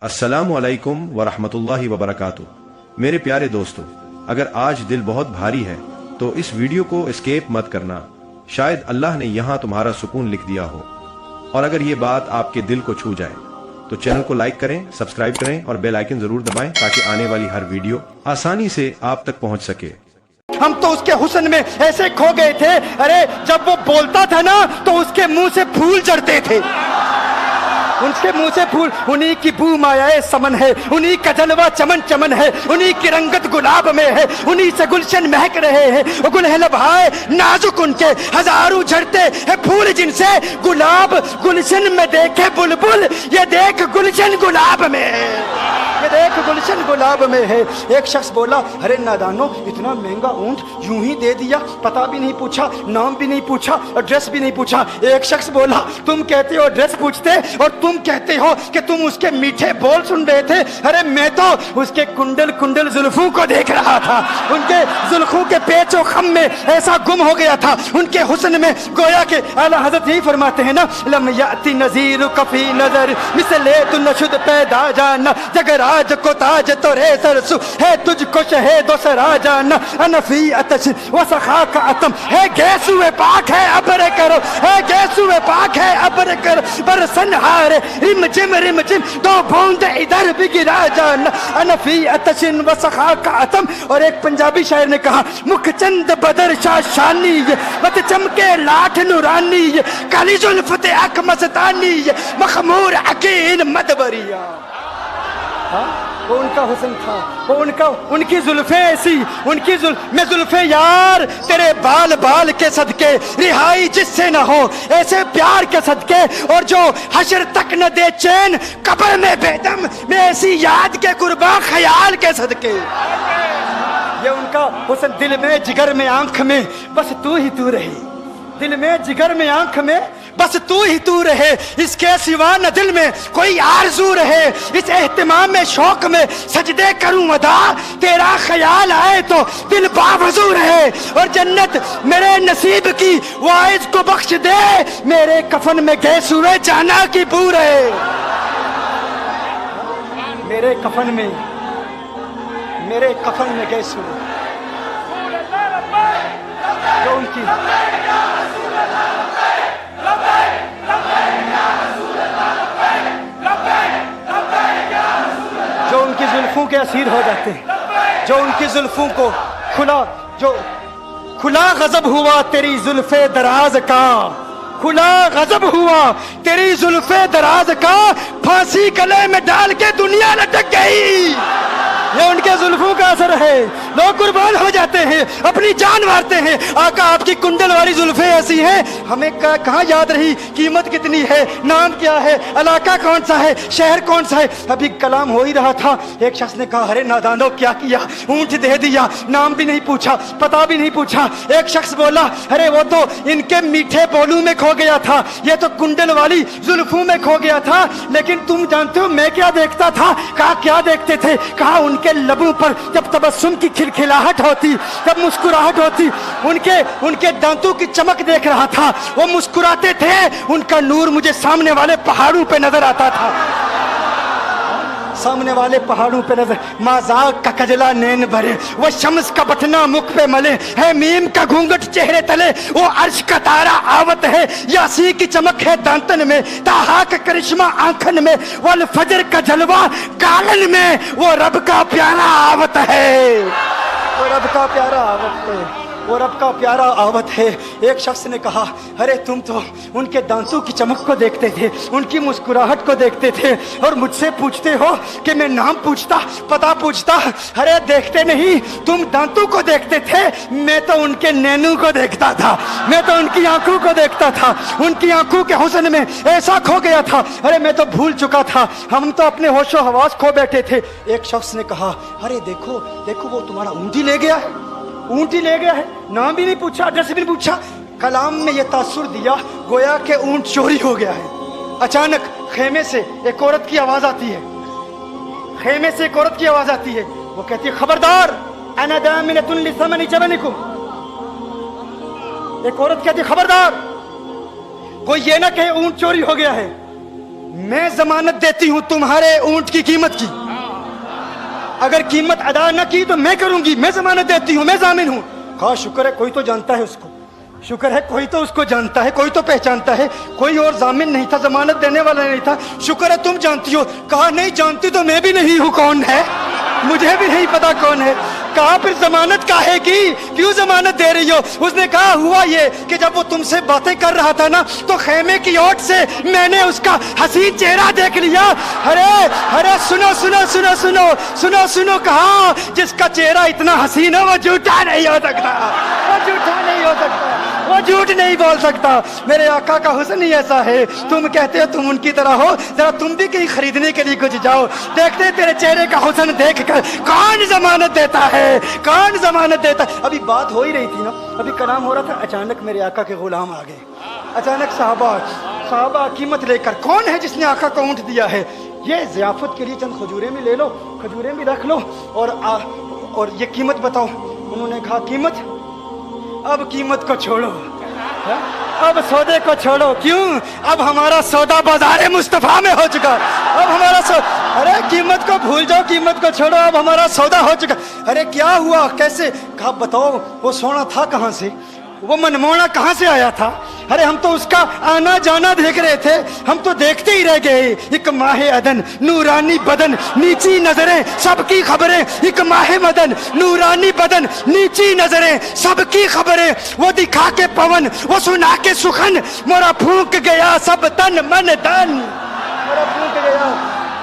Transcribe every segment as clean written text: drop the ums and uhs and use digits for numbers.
अस्सलामु अलैकुम वरहमतुल्लाहि वबरकातुह। मेरे प्यारे दोस्तों, अगर आज दिल बहुत भारी है तो इस वीडियो को एस्केप मत करना। शायद अल्लाह ने यहाँ तुम्हारा सुकून लिख दिया हो। और अगर ये बात आपके दिल को छू जाए तो चैनल को लाइक करें, सब्सक्राइब करें और बेल आइकन जरूर दबाएं ताकि आने वाली हर वीडियो आसानी से आप तक पहुंच सके। हम तो उसके हुस्न में ऐसे खो गए थे, अरे जब वो बोलता था ना तो उसके मुंह से फूल झड़ते थे। उसके मुंह से फूल, उन्हीं की बू मायाए समन है, उन्हीं का जलवा चमन चमन है, उन्हीं की रंगत गुलाब में है, उन्हीं से गुलशन महक रहे हैं। वो गुल है लभाए नाजुक उनके, हजारों झड़ते हैं फूल जिनसे गुलाब गुलशन में देखे बुलबुल, ये देख गुलशन गुलाब में है, ये देख गुलशन गुलाब में है। एक शख्स बोला, अरे नादानो, इतना महंगा ऊंट यूं ही दे दिया, पता भी नहीं पूछा, नाम भी नहीं पूछा, एड्रेस भी नहीं पूछा। एक शख्स बोला, तुम कहते हो एड्रेस पूछते और तुम कहते हो कि तुम उसके मीठे बोल सुन रहे थे। अरे मैं तो उसके कुंडल कुंडल जुल्फों को देख रहा था, उनके जुल्फों के पेचो खम में ऐसा गुम हो गया था, उनके हुस्न में गोया के आला हजरत यही फरमाते हैं ना, लम याती नजीर कफी नजर मिसले तु नशुद पैदा जाना, जगराज को ताज तो रे सरसु है, तुझको शहेदो सरा जाना, अनफी अतश व सखा का अतम है, गैसुए पाक है अबर करो, है गैसुए पाक है अबर करो, बरसन हार रिम जिम दो बूंद इधर भी गिरा जाना, अनफी अतशिन व सखा का अतम। और एक पंजाबी शायर ने कहा, मुख चंद बदर शाह शानी, मत चमके लाठ नुरानी, काली जुल्फते अक मस्तानी, मखमूर अकीन मदबरिया। वो उनका हुस्न था, वो उनकी जुल्फे ऐसी, मैं जुल्फे यार तेरे बाल बाल के सदके, रिहाई जिससे न हो ऐसे प्यार के सदके, और जो हशर तक न दे चैन कब्र में बेदम, मैं ऐसी याद के कुर्बान ख्याल के सदके। ये उनका हुस्न, दिल में जिगर में आंख में बस तू ही तू रही, दिल में जिगर में आंख में बस तू ही तू रहे, इसके सिवा न दिल में कोई आरज़ू रहे, इस एहतिमाम में शौक में सजदे करूं अदा, तेरा ख्याल आए तो दिल बावजू रहे, और जन्नत मेरे नसीब की वाइज को बख्श दे, मेरे कफन में गैस हुए जाना की बू रहे, मेरे कफन में गैस हुए जो उनकी जुल्फों के असीर हो जाते हैं, जो उनकी जुल्फों को खुला गजब हुआ तेरी जुल्फे दराज का, खुला गजब हुआ तेरी जुल्फे दराज का, फांसी गले में डाल के दुनिया लटक गई। ये उनके जुल्फों का असर है, लोग कुर्बान हो जाते हैं, अपनी जान मारते हैं। आका आपकी कुंडल वाली जुल्फे ऐसी हैं, हमें कहाँ याद रही कीमत कितनी है, नाम क्या है, इलाका कौन सा है, शहर कौन सा है। अभी कलाम हो ही रहा था, एक शख्स ने कहा, अरे नादानो क्या किया, ऊंट दे दिया, नाम भी नहीं पूछा, पता भी नहीं पूछा। एक शख्स बोला, अरे वो तो इनके मीठे बोलू में खो गया था, ये तो कुंडल वाली जुल्फों में खो गया था। लेकिन तुम जानते हो मैं क्या देखता था? कहा क्या देखते थे? कहा उनके लबों पर जब तबस्सुम की खिलखिलाहट होती, जब मुस्कुराहट होती, उनके दांतों की चमक देख रहा था, वो मुस्कुराते थे, उनका नूर मुझे सामने वाले पहाड़ों पे नजर आता था, सामने वाले पहाड़ों पे नजर। माजाक का कजला नैन भरे, वो शम्स का बटना मुख पे मले, है मीम का घूंघट चेहरे तले, वो अर्श का तारा आवत है, यासी की चमक है दांतन में, ताहा का करिश्मा आंखन में, वल फजर का जलवा गालन में, वो रब का प्यारा आवत है, वो रब का प्यारा आवत है, वो रब का प्यारा आवत है। एक शख्स ने कहा, अरे तुम तो उनके दांतों की चमक को देखते थे, उनकी मुस्कुराहट को देखते थे, और मुझसे पूछते हो कि मैं नाम पूछता, पता पूछता। अरे देखते नहीं, तुम दांतों को देखते थे, मैं तो उनके नैनों को देखता था, मैं तो उनकी आंखों को देखता था, उनकी आंखों के हुस्न में ऐसा खो गया था, अरे मैं तो भूल चुका था, हम तो अपने होशो हवास खो बैठे थे। एक शख्स ने कहा, अरे देखो देखो, वो तुम्हारा ऊँट ही ले गया है, ऊँट ही ले गया है, नाम भी नहीं पूछा, एड्रेस भी नहीं पूछा। कलाम में ये तासुर दिया गोया के ऊँट चोरी हो गया है। अचानक खेमे से एक औरत की आवाज आती है, खेमे से एक औरत की आवाज आती है, वो कहती है, खबरदार, अना दामिनतुन लिसमनि जबनिकुम। एक औरत कहती है, खबरदार, कोई ये ना कहे ऊँट चोरी हो गया है, मैं जमानत देती हूं तुम्हारे ऊंट की कीमत की, अगर कीमत अदा न की तो मैं करूंगी, मैं जमानत देती हूं, मैं जामिन हूं। कहा शुक्र है कोई तो जानता है उसको, शुक्र है कोई तो उसको जानता है, कोई तो पहचानता है, कोई और जामिन नहीं था, जमानत देने वाला नहीं था, शुक्र है तुम जानती हो। कहा नहीं जानती तो मैं भी नहीं हूं, कौन है मुझे भी नहीं पता कौन है। कहा फिर जमानत काहे की, क्यों जमानत दे रही हो? उसने कहा हुआ ये कि जब वो तुमसे बातें कर रहा था ना तो खेमे की ओट से मैंने उसका हसीन चेहरा देख लिया। अरे अरे सुनो सुनो सुनो सुनो सुनो सुनो, कहा जिसका चेहरा इतना हसीन है वो झूठा नहीं हो सकता, वो झूठा नहीं हो सकता, वो झूठ नहीं बोल सकता। मेरे आका का हुस्न ही ऐसा है, तुम कहते हो तुम उनकी तरह हो, जरा तुम भी कहीं खरीदने के लिए कुछ जाओ, देखते तेरे चेहरे का हुस्न देखकर कौन जमानत देता है, कौन जमानत देता। अभी बात हो ही रही थी ना, अभी कलाम हो रहा था, अचानक मेरे आका के गुलाम आ गए, अचानक साहबा कीमत लेकर। कौन है जिसने आका को ऊंट दिया है? ये ज़ियाफत के लिए चंद खजूरें भी ले लो, खजूरें भी रख लो और ये कीमत बताओ। उन्होंने कहा कीमत, अब कीमत को छोड़ो, अब सौदे को छोड़ो। क्यों? अब हमारा सौदा बाजार मुस्तफा में हो चुका, अब हमारा अरे कीमत को भूल जाओ, कीमत को छोड़ो, अब हमारा सौदा हो चुका। अरे क्या हुआ, कैसे? कहा बताओ वो सोना था कहाँ से, वो मनमोहना कहाँ से आया था? अरे हम तो उसका आना जाना देख रहे थे, हम तो देखते ही रह गए। एक माहे अदन नूरानी बदन नीची नजरें सबकी खबरें, एक माहे मदन नूरानी बदन नीची नजरें सबकी खबरें, वो दिखा के पवन वो सुना के सुखन, मोरा फूंक गया सब तन मन धन, मोरा फूंक गया।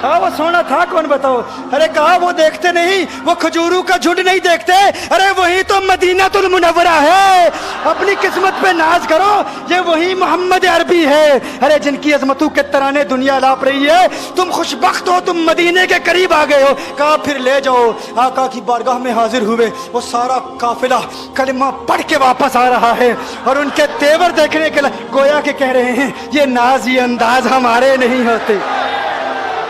कहा वो सोना था कौन बताओ? अरे कहा वो देखते नहीं, वो खजूरों का झुंड नहीं देखते, अरे वही तो मदीनातुल मुनव्वरा है। अपनी किस्मत पे नाज करो, ये वही मोहम्मद अरबी है, अरे जिनकी अजमतों के तराने दुनिया लाप रही है। तुम खुशबख्त हो, तुम मदीने के करीब आ गए हो। कहा फिर ले जाओ। आका की बारगाह में हाजिर हुए, वो सारा काफिला कलिमा पढ़ के वापस आ रहा है और उनके तेवर देखने के लिए गोया के कह रहे हैं ये नाज ये अंदाज हमारे नहीं होते,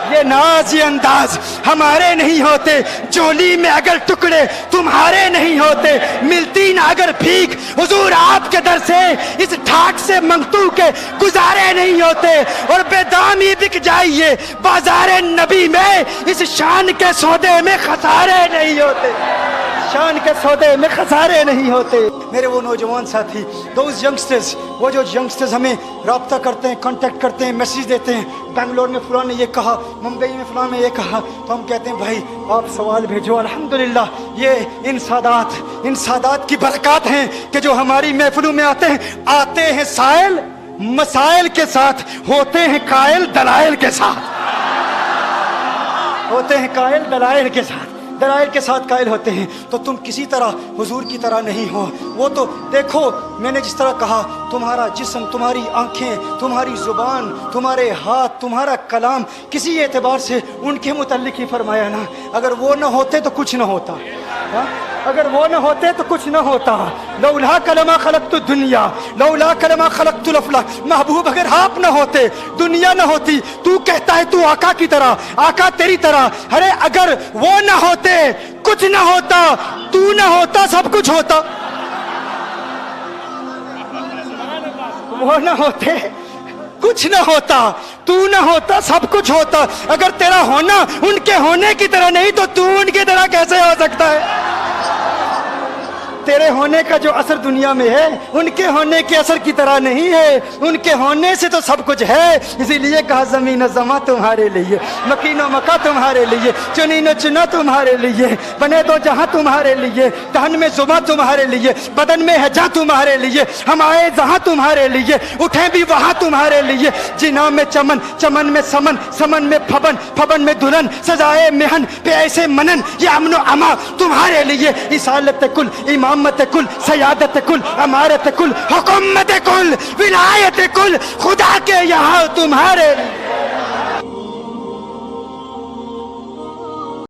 ये नाज ये अंदाज हमारे नहीं होते, जोली में अगर टुकड़े तुम्हारे नहीं होते, मिलती ना अगर भीख हुजूर आपके दर से, इस ठाट से मंगतू के गुजारे नहीं होते, और बेदामी बिक जाइए बाजारे नबी में, इस शान के सौदे में खसारे नहीं होते, शान के सौदे में खसारे नहीं होते। मेरे वो नौजवान साथी, दोज यंगस्टर्स, वो जो यंगस्टर्स हमें राब्ता करते हैं, कांटेक्ट करते हैं, मैसेज देते हैं, बेंगलोर में फलां ने ये कहा, मुंबई में फलां ने ये कहा, तो हम कहते हैं भाई आप सवाल भेजो। अल्हम्दुलिल्लाह ये इन सादात की बरकत हैं कि जो हमारी महफिलों में आते हैं साइल मसाइल के साथ, होते हैं कायल दलाइल के साथ, होते हैं कायल दलाइल के साथ, दलाइल के साथ कायल होते हैं। तो तुम किसी तरह हुजूर की तरह नहीं हो। वो तो देखो मैंने जिस तरह कहा, तुम्हारा जिस्म, तुम्हारी आंखें, तुम्हारी जुबान, तुम्हारे हाथ, तुम्हारा कलाम, किसी एतबार से उनके मुतल्लिक ही फरमाया ना, अगर वो न होते तो कुछ न होता, हा? अगर वो न होते तो कुछ न होता। लौला कलमा खलक़तु दुनिया लौला कलमा खलक़तुल अफ़लाक, महबूब अगर आप न होते दुनिया न होती। तू कहता है तू आका की तरह, आका तेरी तरह, अरे अगर वो न होते कुछ न होता, तू न होता सब कुछ होता, वो न होते कुछ न होता, तू न होता सब कुछ होता। अगर तेरा होना उनके होने की तरह नहीं तो तू उनकी तरह कैसे हो सकता है? तेरे होने का जो असर दुनिया में है उनके होने के असर की तरह नहीं है, उनके होने से तो सब कुछ है। इसीलिए कहा ज़मीन ज़मा तुम्हारे लिए, मकीनो मका तुम्हारे लिए, चुनीनो चुना तुम्हारे लिए, बने तो जहां तुम्हारे लिए, तहन में जुबा तुम्हारे लिए, बदन में है जा तुम्हारे लिए, हम आए जहां तुम्हारे लिए, उठे भी वहां तुम्हारे लिए। जिना में चमन, चमन में समन, समन में फबन, फबन में दुल्हन, सजाए मेहन पे ऐसे मनन, ये अमनो अमा तुम्हारे लिए। इसालत कुल, इमामत कुल, सयादत कुल, अमारत कुल, हुकूमत कुल, विलायत कुल, खुदा के यहाँ तुम्हारे लिए।